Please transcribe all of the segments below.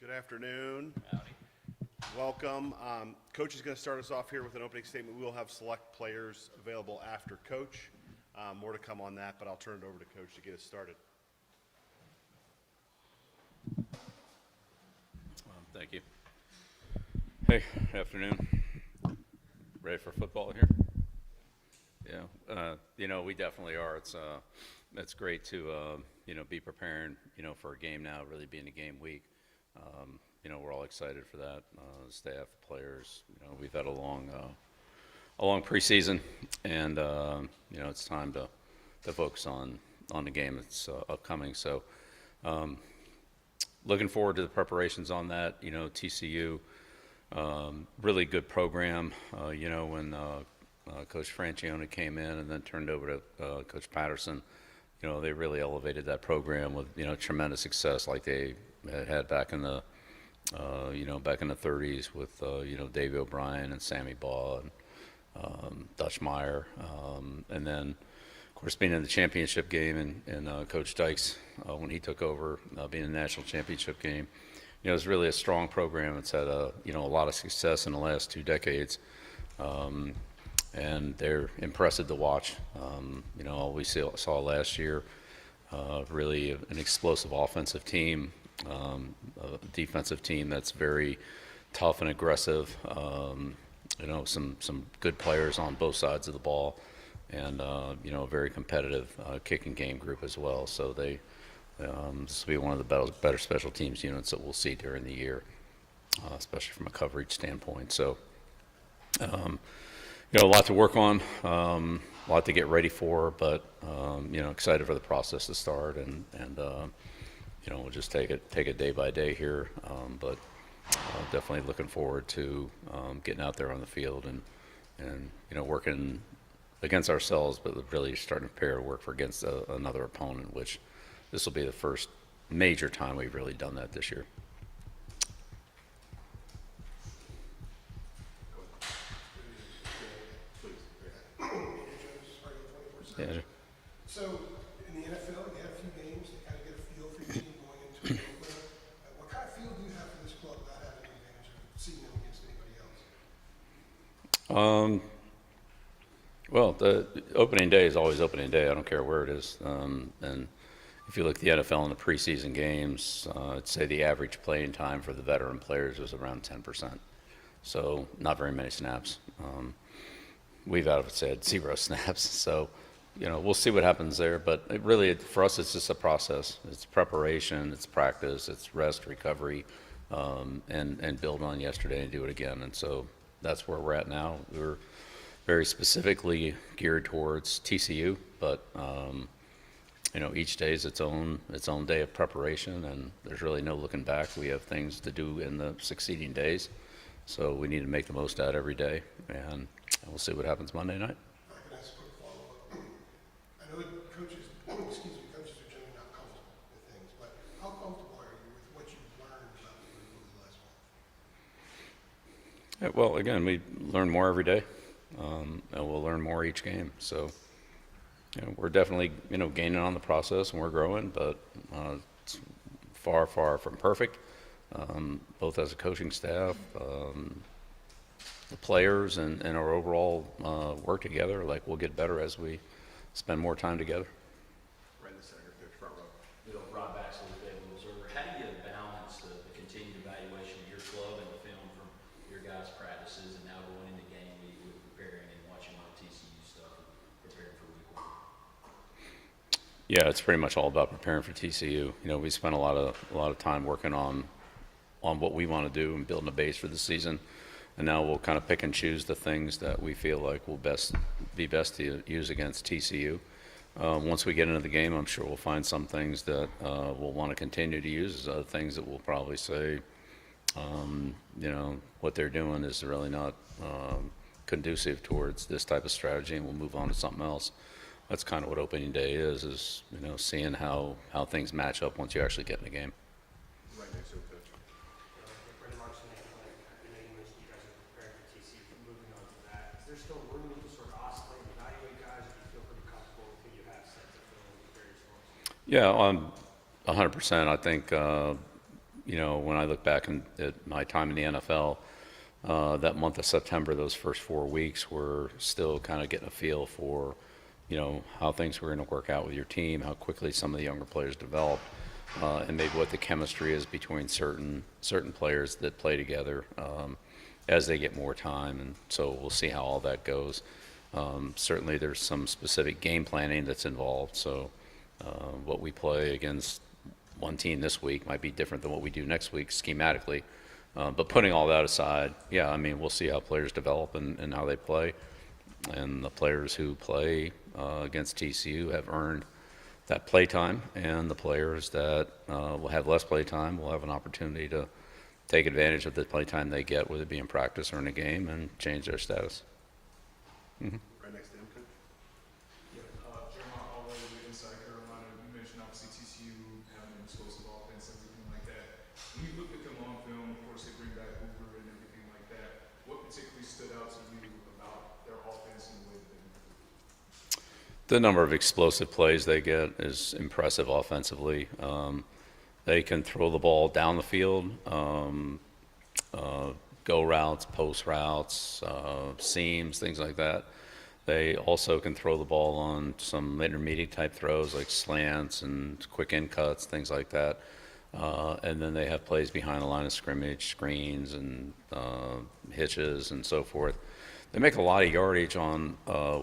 Good afternoon. Howdy. Welcome. Coach is going to start us off here with an opening statement. We will have select players available after Coach. More to come on that, but I'll turn it over to Coach to get us started. Thank you. Hey, afternoon. Ready for football here? Yeah. We definitely are. It's great to, be preparing, for a game now, really being a game week. We're all excited for that. The staff, the players, we've had a long preseason, and, it's time to focus on the game that's upcoming. So, looking forward to the preparations on that. TCU, really good program. When Coach Francione came in and then turned over to Coach Patterson, they really elevated that program with, tremendous success like they had back in the 30s with, Davey O'Brien and Sammy Baugh and Dutch Meyer. And then, of course, being in the championship game and Coach Dykes, when he took over, being in the national championship game, it's really a strong program. It's had a lot of success in the last 2 decades. And they're impressive to watch. We saw last year, really an explosive offensive team, a defensive team that's very tough and aggressive. Some good players on both sides of the ball, and a very competitive kicking game group as well. So this will be one of the better special teams units that we'll see during the year, especially from a coverage standpoint. So. A lot to work on, a lot to get ready for, but excited for the process to start, and we'll just take it day by day here. But definitely looking forward to getting out there on the field and working against ourselves, but really starting to prepare to work against another opponent, which this will be the first major time we've really done that this year. Yeah. So in the NFL, you had a few games to kind of get a feel for your team going into an opener. What kind of feel do you have for this club without having the advantage of seeing them against anybody else? Well, the opening day is always opening day. I don't care where it is. And if you look at the NFL in the preseason games, I'd say the average playing time for the veteran players was around 10%. So not very many snaps. We've obviously had 0 snaps. So, we'll see what happens there. But for us, it's just a process. It's preparation, it's practice, it's rest, recovery, and build on yesterday and do it again. And so that's where we're at now. We're very specifically geared towards TCU, but each day is its own day of preparation, and there's really no looking back. We have things to do in the succeeding days, so we need to make the most out every day, and we'll see what happens Monday night. I can ask a quick follow-up. I know that coaches are generally not comfortable with things, but how comfortable are you with what you've learned about the last month? Yeah, well, again, we learn more every day, and we'll learn more each game. So, we're definitely, gaining on the process, and we're growing, but it's far, far from perfect, both as a coaching staff, the players, and our overall work together. Like, we'll get better as we spend more time together. Right in the center, Coach, front row. Rob Baxley with Able Observer. How do you balance the continued evaluation of your club and the film from your guys' practices, and now going into game week with preparing and watching all the TCU stuff and preparing for week 1? Yeah, it's pretty much all about preparing for TCU. We spent a lot of time working on what we want to do and building a base for the season. And now we'll kind of pick and choose the things that we feel like will be best to use against TCU. Once we get into the game, I'm sure we'll find some things that we'll want to continue to use. As other things that we'll probably say, what they're doing is really not conducive towards this type of strategy, and we'll move on to something else. That's kind of what opening day is seeing how things match up once you actually get in the game. Right next to it, Coach. Is there still room to sort of oscillate and evaluate guys, or do you feel pretty comfortable with who you have set to fill in various roles? Yeah, 100%. I think when I look back at my time in the NFL, that month of September, those first 4 weeks were still kind of getting a feel for, how things were going to work out with your team, how quickly some of the younger players developed, and maybe what the chemistry is between certain players that play together as they get more time. And so we'll see how all that goes. Certainly there's some specific game planning that's involved. So what we play against one team this week might be different than what we do next week schematically. But putting all that aside, yeah, I mean, we'll see how players develop and how they play. And the players who play against TCU have earned that play time, and the players that will have less play time will have an opportunity to take advantage of the play time they get, whether it be in practice or in a game, and change their status. Right next to him, Coach. Jeremiah Hallway with Inside Carolina. You mentioned obviously TCU having an explosive offense, everything like that. When you look at them on film, of course they bring back Hoover and everything like that. What particularly stood out to you about their offense and the way that they move? The number of explosive plays they get is impressive offensively. They can throw the ball down the field, go routes, post routes, seams, things like that. They also can throw the ball on some intermediate type throws like slants and quick in cuts, things like that. And then they have plays behind the line of scrimmage, screens and hitches and so forth. They make a lot of yardage on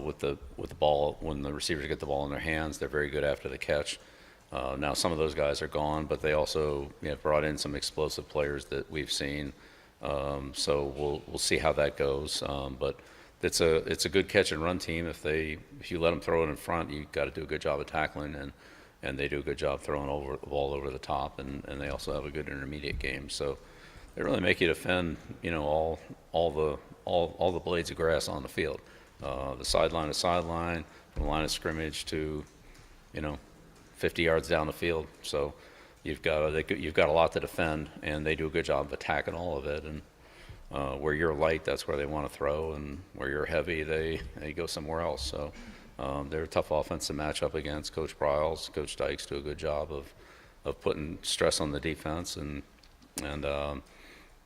with the ball when the receivers get the ball in their hands. They're very good after the catch. Now some of those guys are gone, but they also brought in some explosive players that we've seen. So we'll see how that goes. But it's a good catch and run team. If you let them throw it in front, you got to do a good job of tackling, and they do a good job throwing the ball over the top, and they also have a good intermediate game. So they really make you defend, all the blades of grass on the field, the sideline to sideline, from the line of scrimmage to, 50 yards down the field. So you've got a lot to defend, and they do a good job of attacking all of it. And where you're light, that's where they want to throw, and where you're heavy, they go somewhere else. So they're a tough offense to match up against. Coach Pryles, Coach Dykes do a good job of putting stress on the defense, and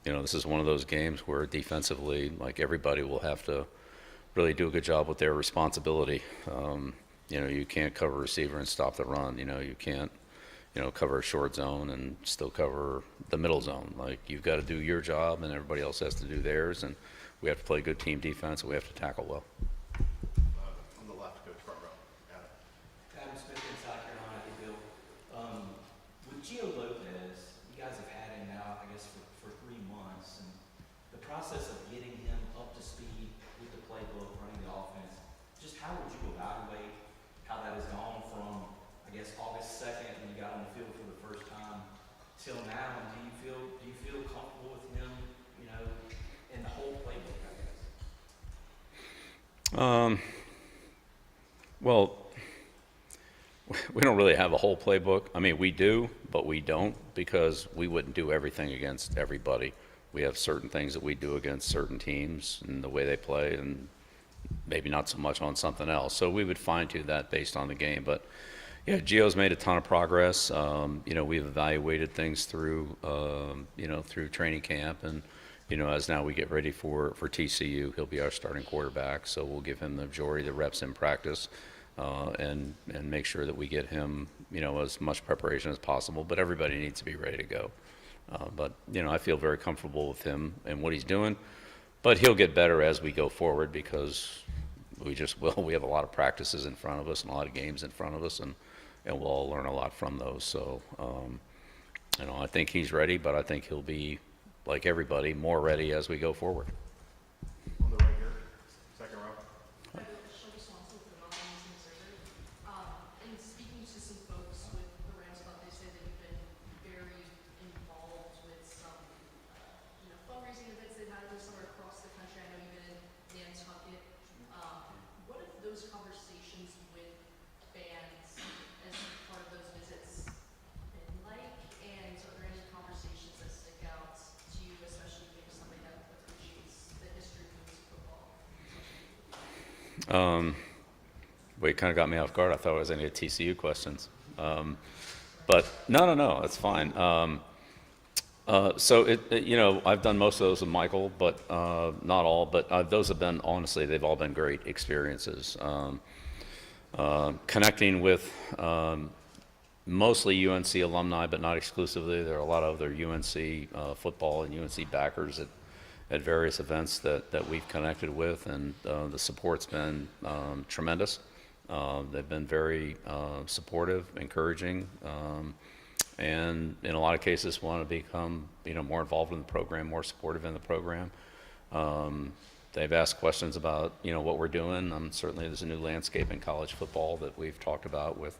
this is one of those games where defensively, like, everybody will have to really do a good job with their responsibility. You can't cover a receiver and stop the run. You can't, cover a short zone and still cover the middle zone. Like, you've got to do your job, and everybody else has to do theirs. And we have to play good team defense, and we have to tackle well. On the left, Coach, front row. Adam Smith, Inside Carolina, Bill. With Gio Lopez, you guys have had him now, I guess, for 3 months, and the process of getting him up to speed with the playbook, running the offense, just how would you evaluate how that has gone from, I guess, August 2nd when you got on the field for the first time till now? And do you feel comfortable with him, in the whole playbook, I guess? Well, we don't really have a whole playbook. I mean, we do, but we don't, because we wouldn't do everything against everybody. We have certain things that we do against certain teams and the way they play, and maybe not so much on something else. So we would fine-tune that based on the game. But yeah, Gio's made a ton of progress. We've evaluated things through training camp, and as now we get ready for TCU, he'll be our starting quarterback. So we'll give him the majority of the reps in practice, and make sure that we get him, as much preparation as possible. But everybody needs to be ready to go. But I feel very comfortable with him and what he's doing. But he'll get better as we go forward, because we just will. We have a lot of practices in front of us and a lot of games in front of us, and we'll all learn a lot from those. So, I think he's ready, but I think he'll be, like everybody, more ready as we go forward. On the right here, second row. In speaking to some folks with the Rams Club, they say that you've been very involved with some, fundraising events they've had this summer across the country. I know you've been in Nantucket. What have those conversations with fans as part of those visits been like? And are there any conversations that stick out to you, especially being somebody that appreciates the history of music football? Well, you kind of got me off guard. I thought it was any TCU questions. But no, it's fine. I've done most of those with Michael, but not all. But those have been, honestly, they've all been great experiences. Connecting with mostly UNC alumni, but not exclusively. There are a lot of other UNC football and UNC backers at various events that we've connected with, and the support's been tremendous. They've been very supportive, encouraging, and in a lot of cases want to become more involved in the program, more supportive in the program. They've asked questions about what we're doing. Certainly there's a new landscape in college football that we've talked about with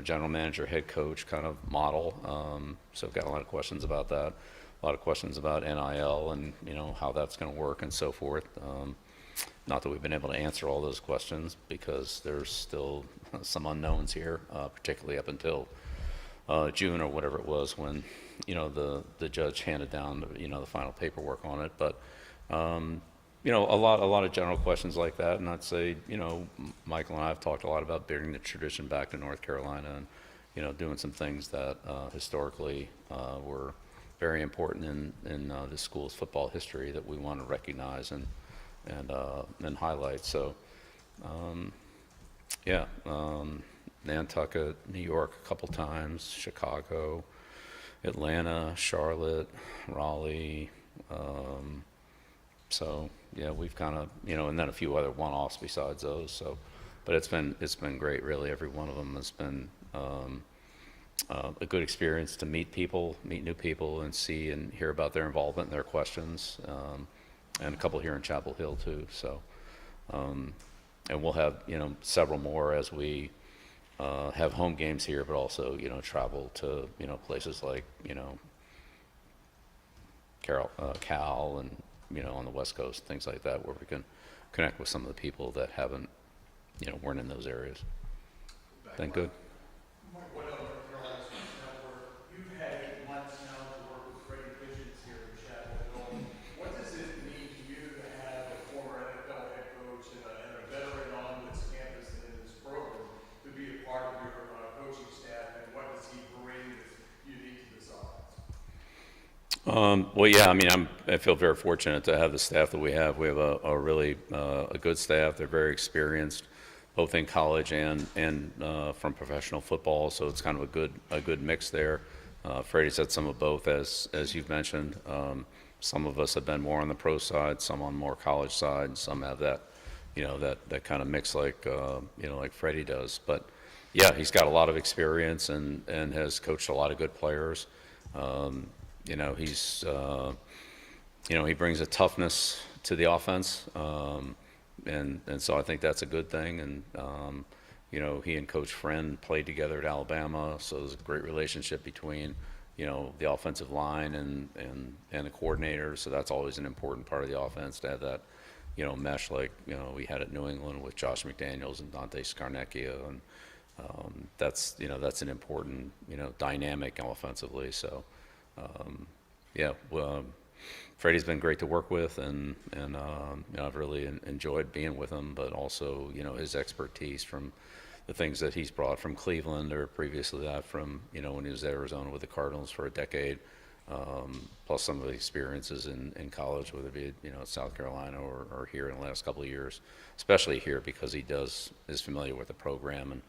general manager, head coach kind of model. So I've got a lot of questions about that. A lot of questions about NIL and how that's going to work and so forth. Not that we've been able to answer all those questions because there's still some unknowns here, particularly up until June or whatever it was when the judge handed down the final paperwork on it. But a lot of general questions like that, and I'd say Michael and I have talked a lot about bringing the tradition back to North Carolina and doing some things that historically were very important in the school's football history that we want to recognize and highlight. So Nantucket, New York a couple times, Chicago, Atlanta, Charlotte, Raleigh. So yeah, we've kind of and then a few other one-offs besides those. So, but it's been great. Really, every one of them has been a good experience to meet new people, and see and hear about their involvement and their questions. And a couple here in Chapel Hill too. So, and we'll have several more as we have home games here, but also travel to places like Cal and on the West Coast, things like that, where we can connect with some of the people that weren't in those areas. Been good. What other North Carolina Sports Network? You've had months now to work with Freddie Pigeons here in Chapel Hill. What does it mean to you to have a former NFL head coach and a veteran on this campus and in this program to be a part of your coaching staff, and what does he bring that's unique to this offense? Well, yeah, I mean, I feel very fortunate to have the staff that we have. We have a really a good staff. They're very experienced, both in college and from professional football. So it's kind of a good mix there. Freddie's had some of both, as you've mentioned. Some of us have been more on the pro side, some on more college side, and some have that that kind of mix like like Freddie does. But yeah, he's got a lot of experience and has coached a lot of good players. He's he brings a toughness to the offense, and so I think that's a good thing. And he and Coach Friend played together at Alabama, so there's a great relationship between the offensive line and the coordinator. So that's always an important part of the offense, to have that mesh like we had at New England with Josh McDaniels and Dante Scarnecchia, and that's an important dynamic offensively. So. Freddie's been great to work with, and I've really enjoyed being with him. But also, his expertise from the things that he's brought from Cleveland, or previously that from when he was at Arizona with the Cardinals for a decade, plus some of the experiences in college, whether it be at South Carolina or here in the last couple of years, especially here because he is familiar with the program and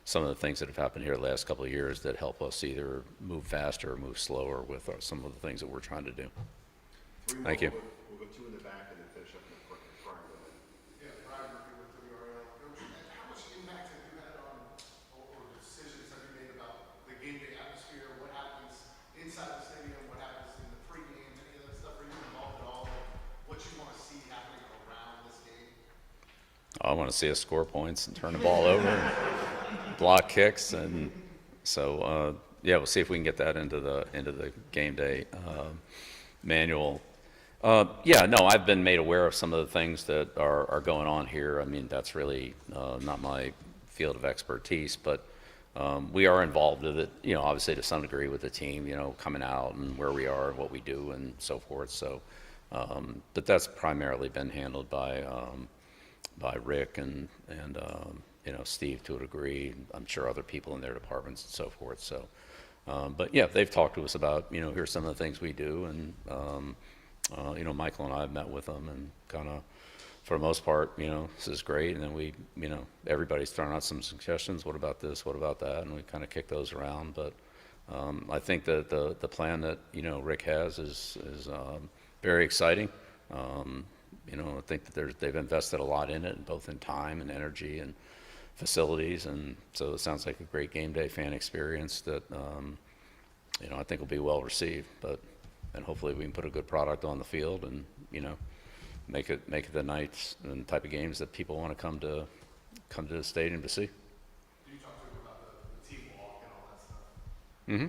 some of the things that have happened here the last couple of years that help us either move faster or move slower with some of the things that we're trying to do. Thank you. We'll go two in the back and then finish up in the front. Yeah, Brian Murphy with WRL. Coach, how much impact have you had on, or decisions have you made about the game day atmosphere? What happens inside the stadium? What happens in the pregame? Any of that stuff? Are you involved at all? What you want to see happening around this game? I want to see us score points and turn the ball over, and block kicks, and so we'll see if we can get that into the game day manual. I've been made aware of some of the things that are going on here. I mean, that's really not my field of expertise, but we are involved with it, obviously to some degree with the team, coming out and where we are and what we do and so forth. So, but that's primarily been handled by Rick and Steve to a degree. I'm sure other people in their departments and so forth. So, But yeah, they've talked to us about, here's some of the things we do, and Michael and I have met with them, and kind of, for the most part, this is great. And then we, everybody's throwing out some suggestions. What about this? What about that? And we kind of kick those around. But I think that the plan that Rick has is very exciting. I think that they've invested a lot in it, both in time and energy and facilities, and so it sounds like a great game day fan experience that I think will be well received. And hopefully we can put a good product on the field, and make it the nights and type of games that people want to come to the stadium to see. Did you talk to him about the team walk and all that stuff? Mm-hmm.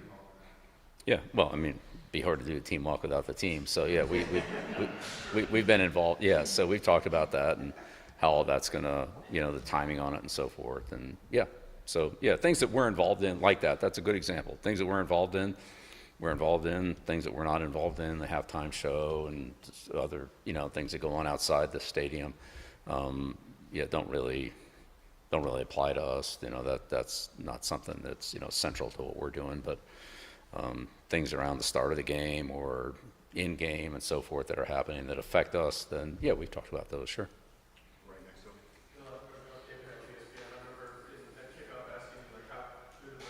Yeah, well, I mean, it'd be hard to do a team walk without the team. So yeah, we've been involved. Yeah, so we've talked about that and how all that's gonna, the timing on it and so forth. And yeah, so yeah, things that we're involved in like that. That's a good example. Things that we're involved in. Things that we're not involved in, the halftime show and other, things that go on outside the stadium, don't really apply to us. That's not something that's, central to what we're doing. But things around the start of the game or in game and so forth that are happening that affect us, then yeah, we've talked about those, sure. Right next to him. I remember in that kickoff asking like how good of a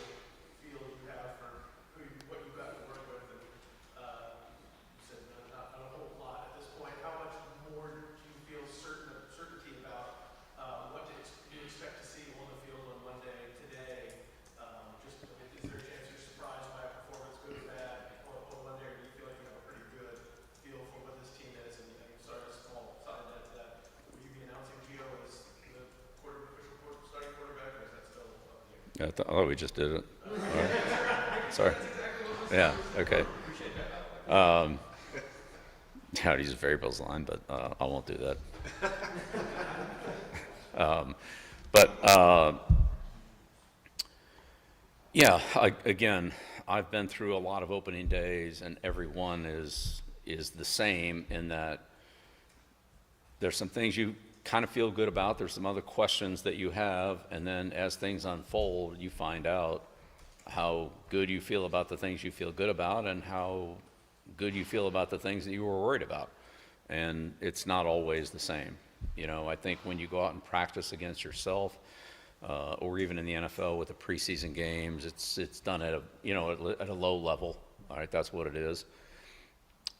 feel you have for what you've got to work with, and you said not a whole lot at this point. How much more do you feel certainty about what you expect to see on the field on Monday today? Is there a chance you're surprised by a performance, good or bad, on Monday, or do you feel like you have a pretty good feel for what this team is? And sorry, a small side note to that. Will you be announcing Gio as the official starting quarterback, or is that still up to you? Yeah, I thought we just did it. All right. Sorry. Yeah. Okay. Yeah, I'd use variables line, but I won't do that. Yeah. Again, I've been through a lot of opening days, and every one is the same in that there's some things you kind of feel good about. There's some other questions that you have, and then as things unfold, you find out how good you feel about the things you feel good about, and how good you feel about the things that you were worried about. And it's not always the same. I think when you go out and practice against yourself, or even in the NFL with the preseason games, it's done at a low level. All right, that's what it is.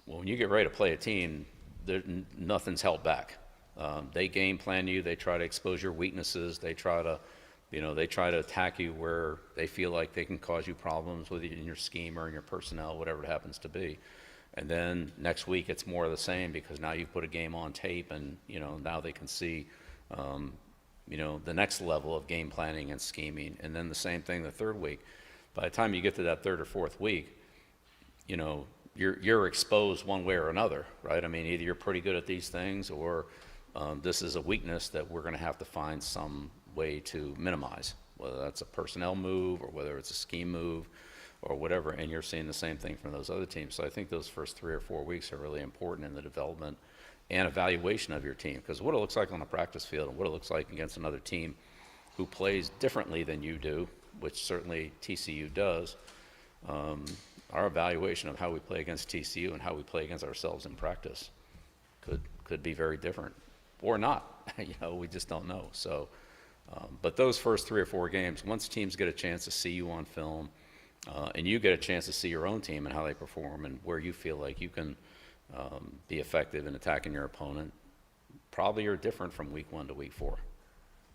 Well, when you get ready to play a team, nothing's held back. They game plan you. They try to expose your weaknesses. They try to attack you where they feel like they can cause you problems with in your scheme or in your personnel, whatever it happens to be. And then next week it's more of the same, because now you've put a game on tape, and now they can see the next level of game planning and scheming. And then the same thing the third week. By the time you get to that third or fourth week, you're exposed one way or another, right? I mean, either you're pretty good at these things, or this is a weakness that we're going to have to find some way to minimize, whether that's a personnel move or whether it's a scheme move or whatever. And you're seeing the same thing from those other teams. So I think those first 3 or 4 weeks are really important in the development and evaluation of your team, because what it looks like on the practice field and what it looks like against another team who plays differently than you do, which certainly TCU does, our evaluation of how we play against TCU and how we play against ourselves in practice could be very different, or not. We just don't know. So, but those first 3 or 4 games, once teams get a chance to see you on film, and you get a chance to see your own team and how they perform and where you feel like you can be effective in attacking your opponent, probably are different from week 1 to week 4.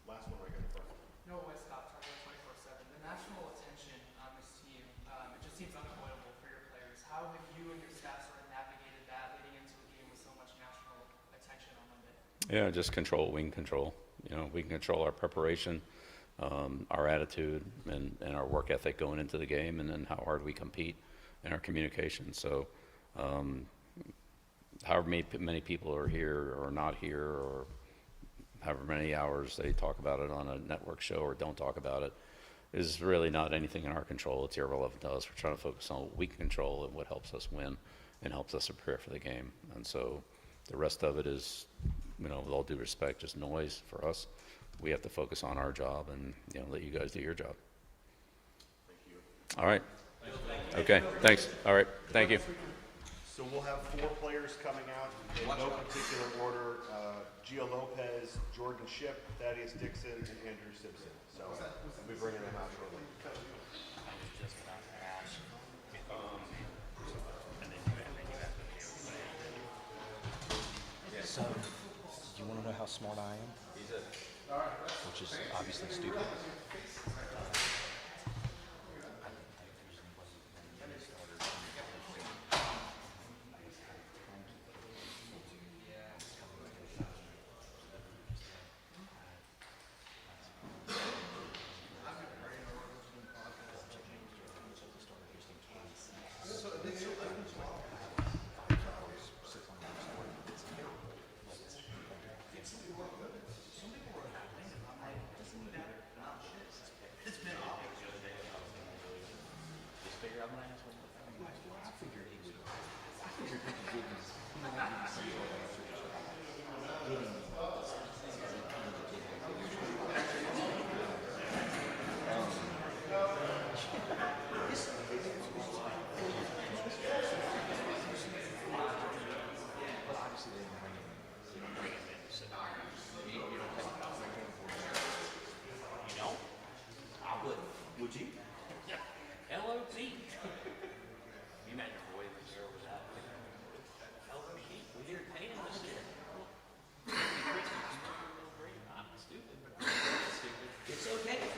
Last one right here in front. No way stop target 24/7. The national attention on this team, it just seems unavoidable for your players. How have you and your staff sort of navigated that leading into a game with so much national attention on Monday? Yeah, just control what we can control. We can control our preparation, our attitude, and our work ethic going into the game, and then how hard we compete in our communication. So however many people are here or not here, or however many hours they talk about it on a network show or don't talk about it, is really not anything in our control. It's irrelevant to us. We're trying to focus on what we can control and what helps us win and helps us prepare for the game. And so the rest of it is, with all due respect, just noise for us. We have to focus on our job and let you guys do your job. Thank you. All right. Thanks, Okay, thanks. All right, thank you. So we'll have 4 players coming out in no particular order. Gio Lopez, Jordan Ship, Thaddeus Dixon, and Andrew Simpson. So we'll be bringing them out shortly. So, do you want to know how smart I am? Which is obviously stupid. Would you? Hello, Pete. You met your boy this year was out. Hello, Pete. We didn't pay him this year. I'm stupid. It's okay.